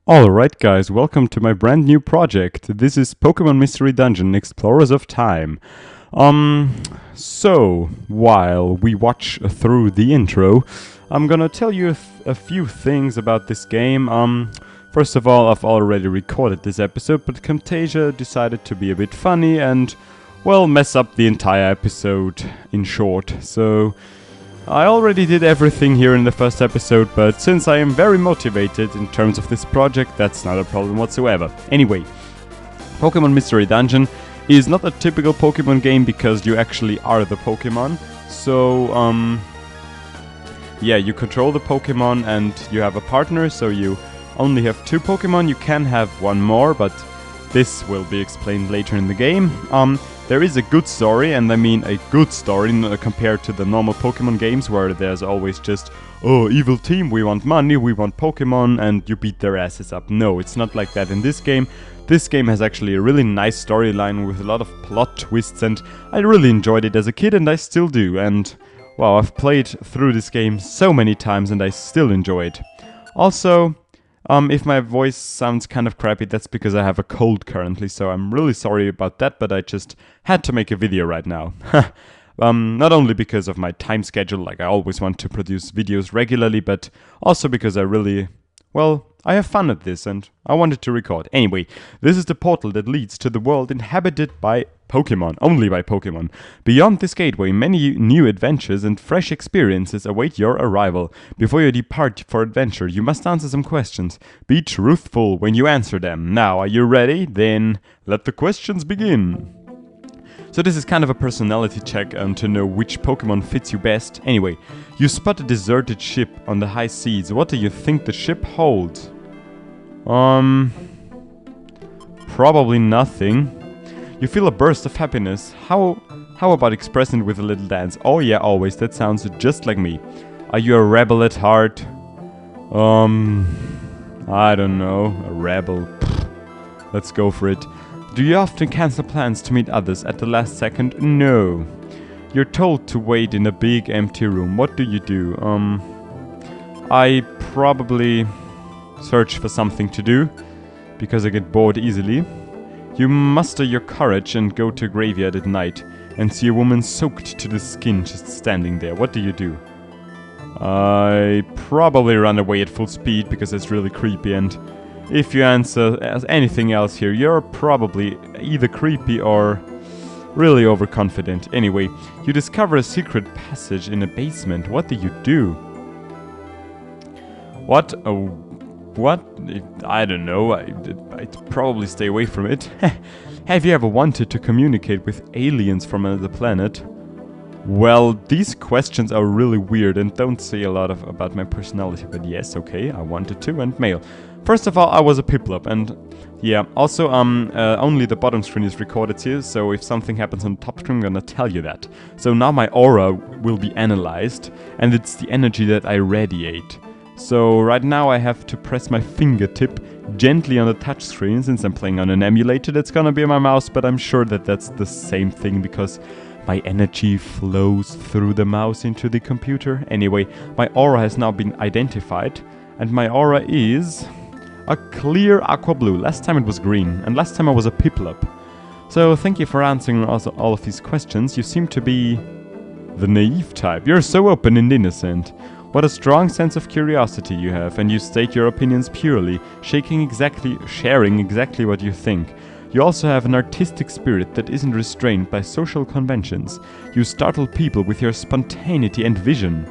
Alright guys, welcome to my brand new project. This is Pokemon Mystery Dungeon Explorers of Time. So, while we watch through the intro, I'm gonna tell you a few things about this game. First of all, I've already recorded this episode, but Camtasia decided to be a bit funny and, well, mess up the entire episode in short. So, I already did everything here in the first episode, but since I am very motivated in terms of this project, that's not a problem whatsoever. Anyway, Pokemon Mystery Dungeon is not a typical Pokemon game because you actually are the Pokemon. So, yeah, you control the Pokemon and you have a partner, so you only have two Pokemon. You can have one more, but this will be explained later in the game. There is a good story, and I mean a good story compared to the normal Pokemon games where there's always just, oh, evil team, we want money, we want Pokemon, and you beat their asses up. No, it's not like that in this game. This game has actually a really nice storyline with a lot of plot twists, and I really enjoyed it as a kid, and I still do. And, wow, I've played through this game so many times, and I still enjoy it. Also, if my voice sounds kind of crappy, that's because I have a cold currently, so I'm really sorry about that, but I just had to make a video right now. Not only because of my time schedule, like I always want to produce videos regularly, but also because I really, well, I have fun at this and I wanted to record. Anyway, this is the portal that leads to the world inhabited by Pokemon, only by Pokemon. Beyond this gateway, many new adventures and fresh experiences await your arrival. Before you depart for adventure, you must answer some questions. Be truthful when you answer them. Now, are you ready? Then let the questions begin. So this is kind of a personality check to know which Pokemon fits you best. Anyway, you spot a deserted ship on the high seas. What do you think the ship holds? Probably nothing. You feel a burst of happiness. How about expressing it with a little dance? Oh yeah, always. That sounds just like me. Are you a rebel at heart? I don't know. A rebel. Pfft. Let's go for it. Do you often cancel plans to meet others at the last second? No. You're told to wait in a big empty room. What do you do? I probably search for something to do, because I get bored easily. You muster your courage and go to a graveyard at night and see a woman soaked to the skin just standing there. What do you do? I probably run away at full speed because it's really creepy, and if you answer as anything else here, you're probably either creepy or really overconfident. Anyway, you discover a secret passage in a basement. What do you do? What? What? I don't know. I'd probably stay away from it. Have you ever wanted to communicate with aliens from another planet? Well, these questions are really weird and don't say a lot about my personality, but yes, okay, I wanted to, and male. First of all, I was a Piplup, and yeah, also, only the bottom screen is recorded here, so if something happens on the top screen, I'm gonna tell you that. So now my aura will be analyzed, and it's the energy that I radiate. So right now I have to press my fingertip gently on the touchscreen. Since I'm playing on an emulator, that's gonna be on my mouse, but I'm sure that that's the same thing because my energy flows through the mouse into the computer. Anyway, my aura has now been identified, and my aura is a clear aqua blue. Last time it was green, and last time I was a Piplup. So thank you for answering also all of these questions. You seem to be the naive type. You're so open and innocent. What a strong sense of curiosity you have, and you state your opinions purely, sharing exactly what you think. You also have an artistic spirit that isn't restrained by social conventions. You startle people with your spontaneity and vision.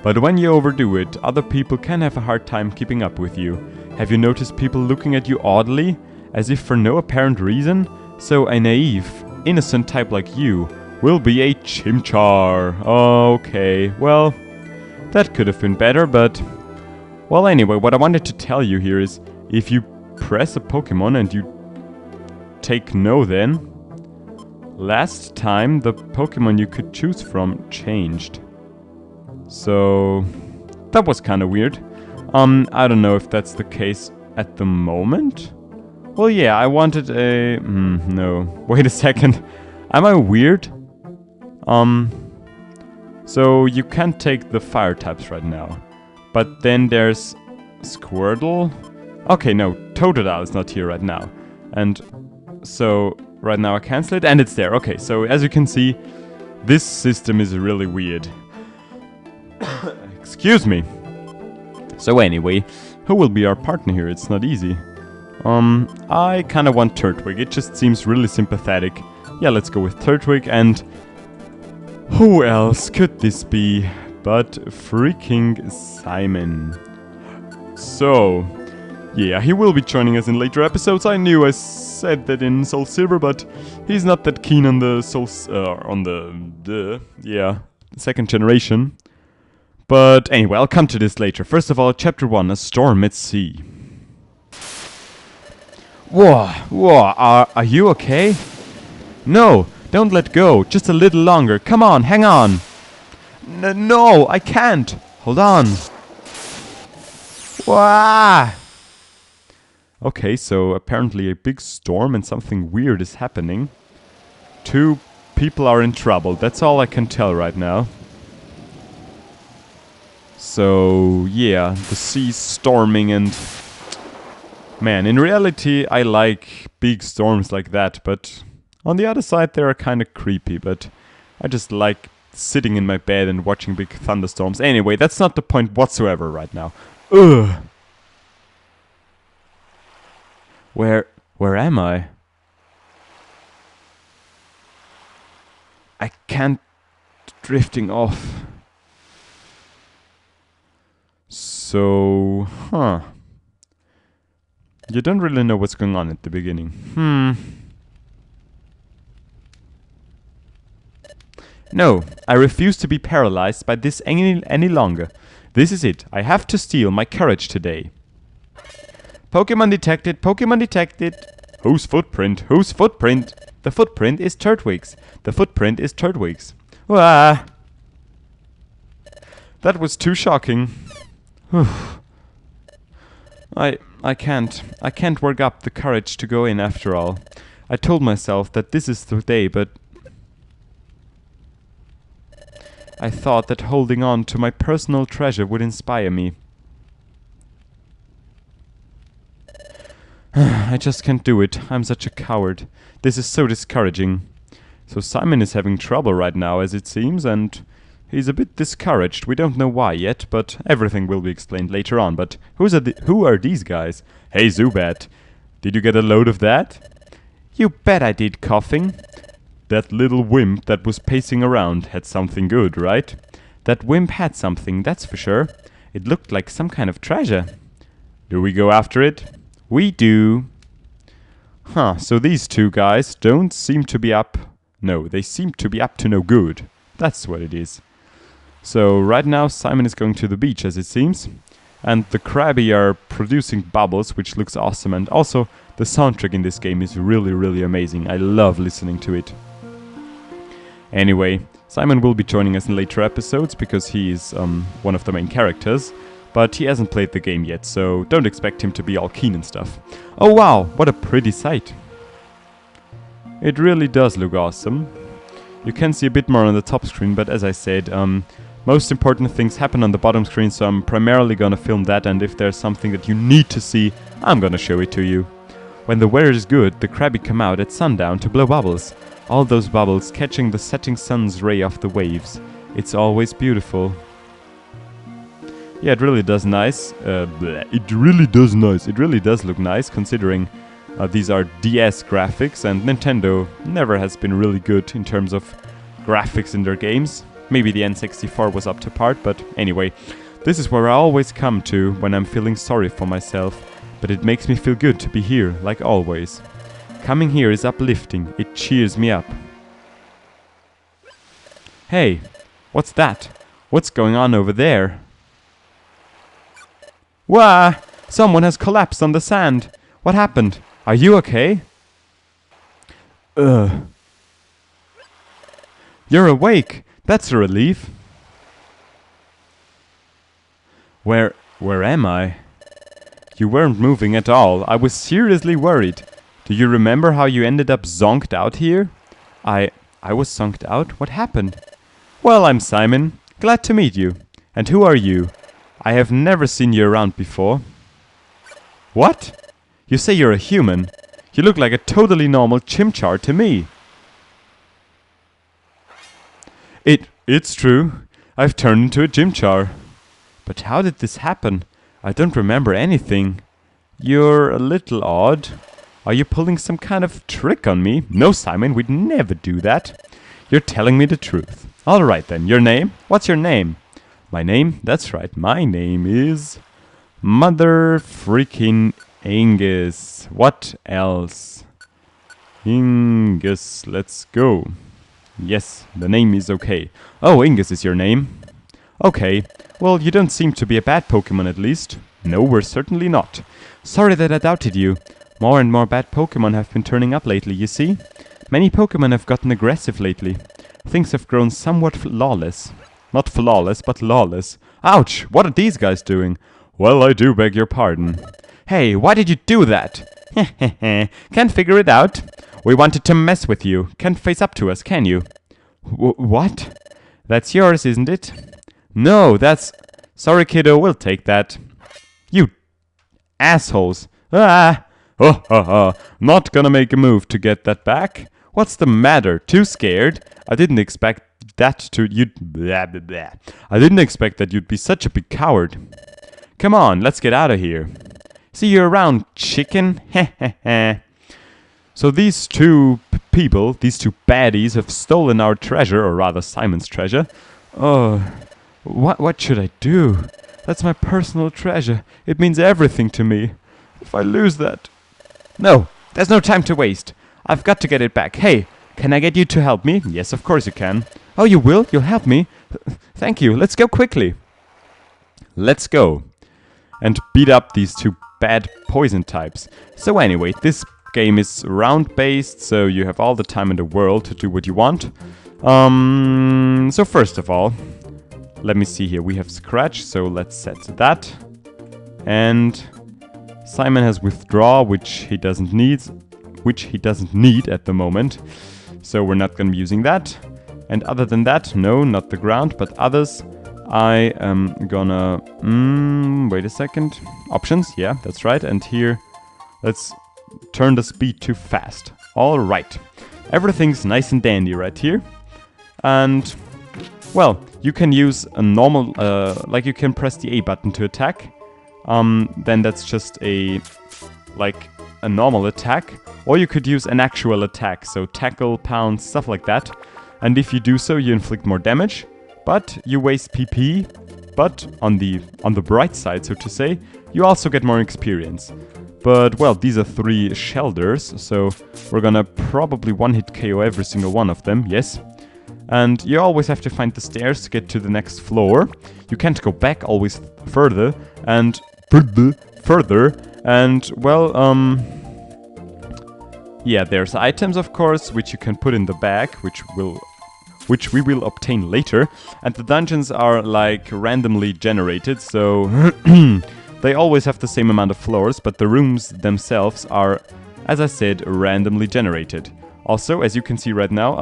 But when you overdo it, other people can have a hard time keeping up with you. Have you noticed people looking at you oddly, as if for no apparent reason? So a naive, innocent type like you will be a Chimchar. Okay, well, that could have been better, but... Well, anyway, what I wanted to tell you here is, if you press a Pokemon and you take no then, last time the Pokemon you could choose from changed. So, that was kind of weird. I don't know if that's the case at the moment. Well, yeah, I wanted a... no. Wait a second. Am I weird? So you can't take the fire types right now. But then there's Squirtle. Okay, no, Totodile is not here right now. And so right now I cancel it and it's there. Okay, so as you can see, this system is really weird. Excuse me. So anyway, who will be our partner here? It's not easy. I kind of want Turtwig. It just seems really sympathetic. Yeah, let's go with Turtwig. And who else could this be but freaking Simon? So, yeah, he will be joining us in later episodes. I knew I said that in Soul Silver, but he's not that keen on the second generation. But anyway, I'll come to this later. First of all, Chapter 1, A Storm at Sea. Whoa, are you okay? No, don't let go, just a little longer. Come on, hang on. No, I can't. Hold on. Wah! Okay, so apparently a big storm and something weird is happening. 2 people are in trouble, that's all I can tell right now. So, yeah, the sea's storming and... Man, in reality, I like big storms like that, but on the other side, they are kind of creepy, but I just like sitting in my bed and watching big thunderstorms. Anyway, that's not the point whatsoever right now. Ugh! Where am I? I can't... drifting off. So, you don't really know what's going on at the beginning. No, I refuse to be paralyzed by this any longer. This is it. I have to steal my courage today. Pokemon detected. Pokemon detected. Whose footprint? Whose footprint? The footprint is Turtwig's. The footprint is Turtwig's. Wah! That was too shocking. I can't work up the courage to go in after all. I told myself that this is the day, but I thought that holding on to my personal treasure would inspire me. I just can't do it. I'm such a coward. This is so discouraging. So Simon is having trouble right now, as it seems, and he's a bit discouraged. We don't know why yet, but everything will be explained later on. But who are these guys? Hey, Zubat. Did you get a load of that? You bet I did, coughing. That little wimp that was pacing around had something good, right? That wimp had something, that's for sure. It looked like some kind of treasure. Do we go after it? We do. Huh, so these 2 guys don't seem to be up... No, they seem to be up to no good. That's what it is. So right now Simon is going to the beach, as it seems. And the Krabby are producing bubbles, which looks awesome. And also, the soundtrack in this game is really, really amazing. I love listening to it. Anyway, Simon will be joining us in later episodes, because he is one of the main characters. But he hasn't played the game yet, so don't expect him to be all keen and stuff. Oh wow, what a pretty sight. It really does look awesome. You can see a bit more on the top screen, but as I said, most important things happen on the bottom screen, so I'm primarily gonna film that, and if there's something that you need to see, I'm gonna show it to you. When the weather is good, the Krabby come out at sundown to blow bubbles. All those bubbles catching the setting sun's ray off the waves. It's always beautiful. Yeah, it really does nice. It really does look nice, considering these are DS graphics, and Nintendo never has been really good in terms of graphics in their games. Maybe the N64 was up to par, but anyway, this is where I always come to when I'm feeling sorry for myself, but it makes me feel good to be here, like always. Coming here is uplifting, it cheers me up. Hey, what's that? What's going on over there? Wah! Someone has collapsed on the sand. What happened? Are you okay? You're awake. That's a relief. Where am I? You weren't moving at all. I was seriously worried. Do you remember how you ended up zonked out here? I was zonked out? What happened? Well, I'm Simon. Glad to meet you. And who are you? I have never seen you around before. What? You say you're a human? You look like a totally normal chimchar to me. It's true. I've turned into a chimchar. But how did this happen? I don't remember anything. You're a little odd. Are you pulling some kind of trick on me? No, Simon, we'd never do that. You're telling me the truth. Alright then, your name? What's your name? My name? That's right, my name is... Mother freaking Ingus. What else? Ingus, let's go. Yes, the name is okay. Oh, Ingus is your name. Okay, well, you don't seem to be a bad Pokemon at least. No, we're certainly not. Sorry that I doubted you. More and more bad Pokemon have been turning up lately, you see? Many Pokemon have gotten aggressive lately. Things have grown somewhat lawless. Not flawless, but lawless. Ouch! What are these guys doing? Well, I do beg your pardon. Hey, why did you do that? Can't figure it out. We wanted to mess with you. Can't face up to us, can you? What? That's yours, isn't it? No, that's... Sorry, kiddo, we'll take that. You assholes. Ah! Oh, not gonna make a move to get that back. What's the matter? Too scared? I didn't expect that to... I didn't expect that you'd be such a big coward. Come on, let's get out of here. See you around, chicken. So these two people, these two baddies, have stolen our treasure, or rather Simon's treasure. Oh, what should I do? That's my personal treasure. It means everything to me. If I lose that... No, there's no time to waste. I've got to get it back. Hey, can I get you to help me? Yes, of course you can. Oh, you will? You'll help me? Thank you. Let's go quickly. Let's go. And beat up these two bad poison types. So anyway, this game is round-based, so you have all the time in the world to do what you want. So first of all, let me see here. We have Scratch, so let's set that. And Simon has Withdraw, which he doesn't need at the moment. So we're not going to be using that. And other than that, no, not the ground, but others. I am gonna... wait a second. Options, yeah, that's right. And here, let's turn the speed to fast. Alright. Everything's nice and dandy right here. And, well, you can use a normal... like you can press the A button to attack. Then that's just a normal attack. Or you could use an actual attack. So tackle, pound, stuff like that. And if you do so, you inflict more damage. But you waste PP, but on the bright side, so to say, you also get more experience. But, well, these are 3 Shelders, so we're gonna probably one-hit KO every single one of them, yes. And you always have to find the stairs to get to the next floor. You can't go back, always further, and well, yeah, there's items, of course, which you can put in the bag, which we will obtain later. And the dungeons are like randomly generated, so they always have the same amount of floors, but the rooms themselves are, as I said, randomly generated. Also, as you can see right now,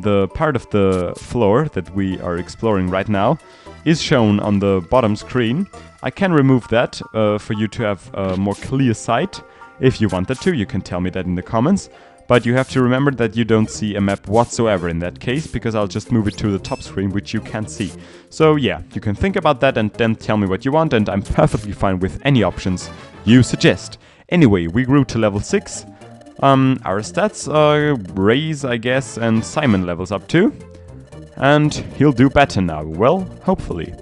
the part of the floor that we are exploring right now is shown on the bottom screen. I can remove that for you to have a more clear sight. If you wanted to, you can tell me that in the comments. But you have to remember that you don't see a map whatsoever in that case, because I'll just move it to the top screen, which you can't see. So yeah, you can think about that and then tell me what you want, and I'm perfectly fine with any options you suggest. Anyway, we grew to level 6. Our stats raise, I guess, and Simon levels up too. And he'll do better now, well, hopefully.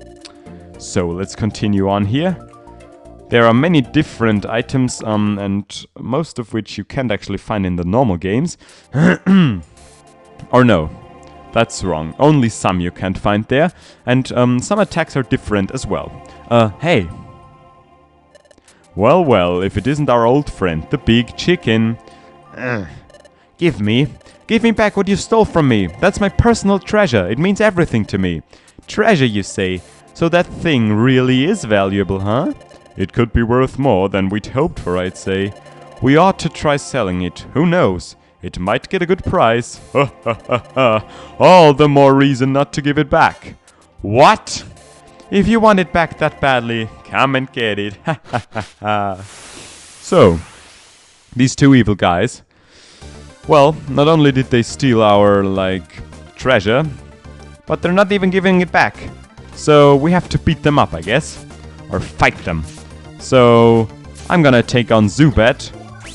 So let's continue on here. There are many different items, and most of which you can't actually find in the normal games. Or no, that's wrong. Only some you can't find there. And some attacks are different as well. Hey. Well, if it isn't our old friend, the big chicken. Give me back what you stole from me. That's my personal treasure. It means everything to me. Treasure, you say? So that thing really is valuable, huh? It could be worth more than we'd hoped for, I'd say. We ought to try selling it. Who knows? It might get a good price. All the more reason not to give it back. What? If you want it back that badly, come and get it. So, these two evil guys, well, not only did they steal our, treasure, but they're not even giving it back. So we have to beat them up, I guess. Or fight them. So I'm gonna take on Zubat,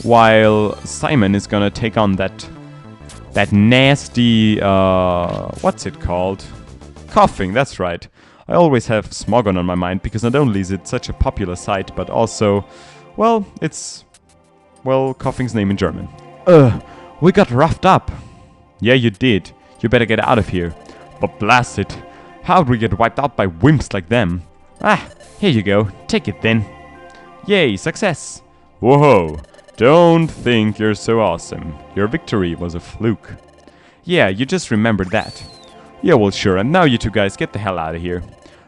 while Simon is gonna take on that nasty, what's it called? Coughing, that's right. I always have Smogon on my mind, because not only is it such a popular site, but also, well, it's, well, Coughing's name in German. We got roughed up. Yeah, you did. You better get out of here. But blast it. How'd we get wiped out by wimps like them? Here you go. Take it then. Yay, success. Whoa, don't think you're so awesome. Your victory was a fluke. Yeah, you just remembered that. Yeah, well, sure, and now you two guys get the hell out of here.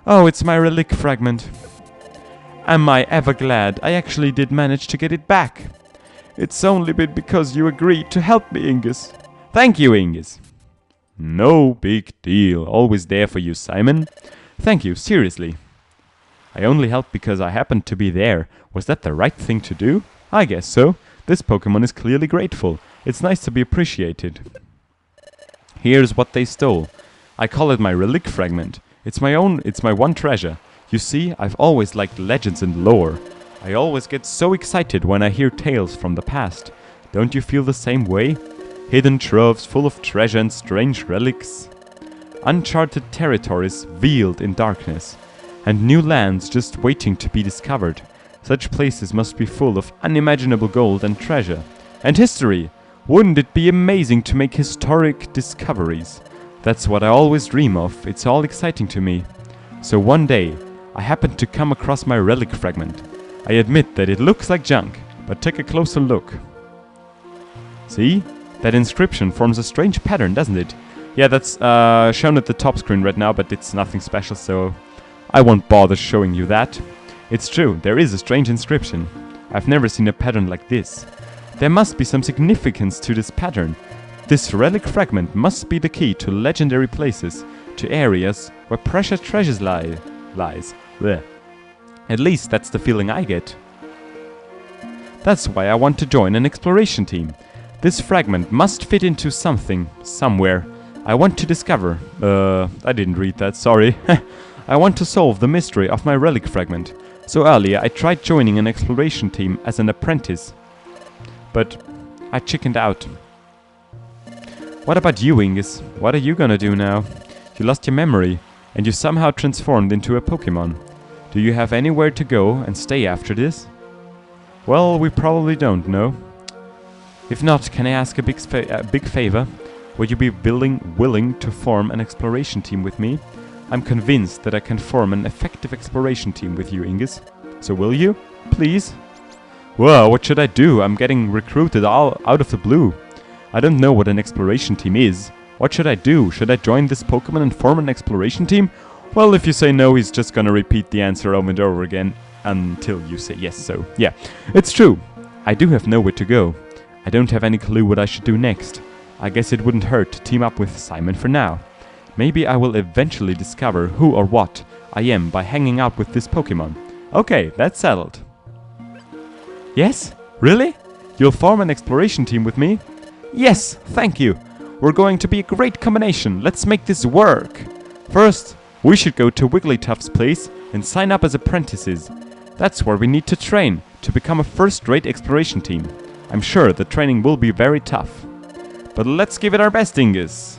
Oh, it's my relic fragment. Am I ever glad I actually did manage to get it back. It's only been because you agreed to help me, Ingus. Thank you, Ingus. No big deal. Always there for you, Simon. Thank you, seriously. I only helped because I happened to be there. Was that the right thing to do? I guess so. This Pokemon is clearly grateful. It's nice to be appreciated. Here's what they stole. I call it my relic fragment. It's my one treasure. You see, I've always liked legends and lore. I always get so excited when I hear tales from the past. Don't you feel the same way? Hidden troves full of treasure and strange relics. Uncharted territories veiled in darkness. And new lands just waiting to be discovered. Such places must be full of unimaginable gold and treasure. And history! Wouldn't it be amazing to make historic discoveries? That's what I always dream of. It's all exciting to me. So one day, I happened to come across my relic fragment. I admit that it looks like junk, but take a closer look. See? That inscription forms a strange pattern, doesn't it? Yeah, that's shown at the top screen right now, but it's nothing special, so I won't bother showing you that. It's true, there is a strange inscription. I've never seen a pattern like this. There must be some significance to this pattern. This relic fragment must be the key to legendary places, to areas where precious treasures lies. Blech. At least that's the feeling I get. That's why I want to join an exploration team. This fragment must fit into something, somewhere. I want to discover... I didn't read that, sorry. I want to solve the mystery of my relic fragment. So earlier I tried joining an exploration team as an apprentice. But I chickened out. What about you, Ingus? What are you gonna do now? You lost your memory, and you somehow transformed into a Pokemon. Do you have anywhere to go and stay after this? Well, we probably don't know. If not, can I ask a big favor? Would you be willing to form an exploration team with me? I'm convinced that I can form an effective exploration team with you, Ingus. So will you? Please? Whoa, what should I do? I'm getting recruited all out of the blue. I don't know what an exploration team is. What should I do? Should I join this Pokemon and form an exploration team? Well, if you say no, he's just gonna repeat the answer over and over again until you say yes, so yeah. It's true. I do have nowhere to go. I don't have any clue what I should do next. I guess it wouldn't hurt to team up with Simon for now. Maybe I will eventually discover who or what I am by hanging out with this Pokemon. Okay, that's settled. Yes? Really? You'll form an exploration team with me? Yes, thank you. We're going to be a great combination. Let's make this work. First, we should go to Wigglytuff's place and sign up as apprentices. That's where we need to train to become a first-rate exploration team. I'm sure the training will be very tough. But let's give it our best, Ingus.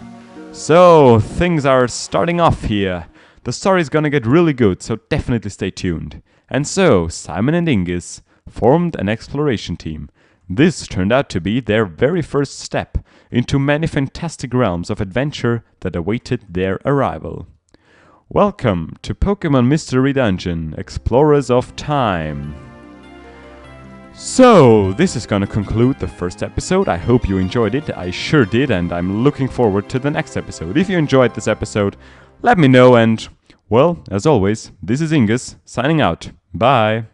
So, things are starting off here. The story's gonna get really good, so definitely stay tuned. And so, Simon and Ingus formed an exploration team. This turned out to be their very first step into many fantastic realms of adventure that awaited their arrival. Welcome to Pokemon Mystery Dungeon, Explorers of Time. So, this is gonna conclude the first episode. I hope you enjoyed it. I sure did, and I'm looking forward to the next episode. If you enjoyed this episode, let me know, and, well, as always, this is Ingus, signing out. Bye!